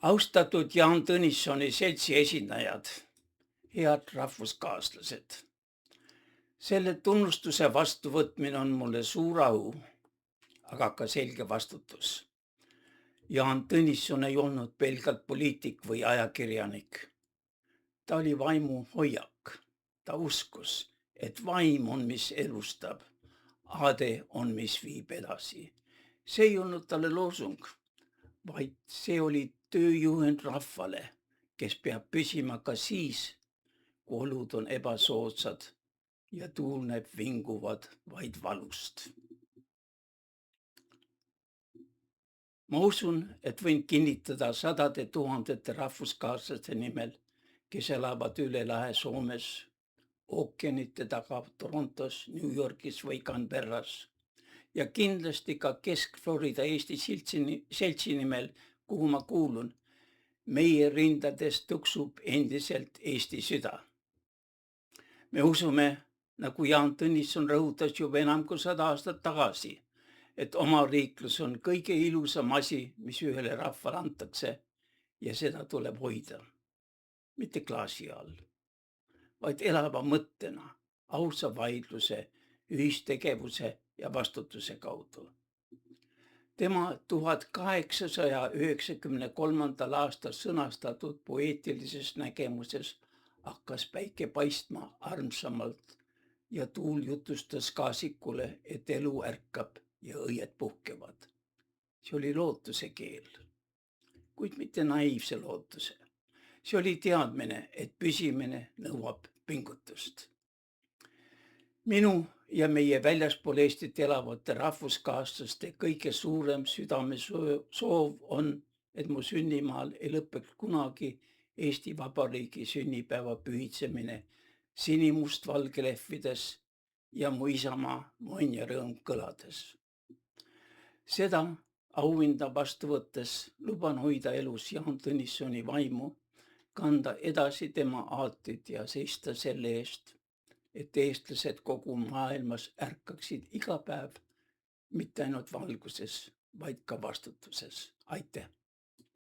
Austatud Jaan Tõnissoni seltsi esindajad, head rahvuskaaslased. Selle tunnustuse vastuvõtmine on mulle suur au, aga ka selge vastutus. Jaan Tõnisson ei olnud pelgalt poliitik või ajakirjanik. Ta oli vaimuhoiak. Ta uskus, et vaim on, mis elustab. Ade on, mis viib edasi. See ei olnud talle loosung, vaid see oli tööjuhend rahvale, kes peab püsima ka siis, kui olud on ebasoodsad ja tuul näeb vinguvad vaid valust. Ma usun, et võin kinnitada sadade tuhandete rahvuskaaslaste nimel, kes elavad üle lahe Soomes, ookeanite taga Torontos, New Yorgis või Canberras ja kindlasti ka Kesk-Florida Eesti seltsi nimel, kuhu ma kuulun. Meie rindades tuksub endiselt Eesti süda. Me usume, nagu Jaan Tõnisson rõhutas juba enam kui 100 aastat tagasi, et omariiklus on kõige ilusam asi, mis ühele rahvale antakse ja seda tuleb hoida. Mitte klaasi all, vaid elava mõttena, ausa vaidluse, ühistegevuse ja vastutuse kaudu. Tema 1893. aastal sõnastatud poeetilises nägemuses hakkas päike paistma armsamalt ja tuul jutustas kaasikule, et elu ärkab ja õied puhkevad. See oli lootuse keel, kuid mitte naiivse lootuse. See oli teadmine, et püsimine nõuab pingutust. Minu ja meie väljaspool Eestit elavate rahvuskaaslaste kõige suurem südamesoov on, et mu sünnimaal ei lõpeks kunagi Eesti Vabariigi sünnipäeva pühitsemine sinimustvalge lehvides ja mu isamaa, mu õnn ja rõõm kõlades. Seda auhinda vastu võttes luban hoida elus Jaan Tõnissoni vaimu, kanda edasi tema aateid ja seista selle eest, et eestlased kogu maailmas ärkaksid iga päev mitte ainult valguses, vaid ka vastutuses. Aitäh!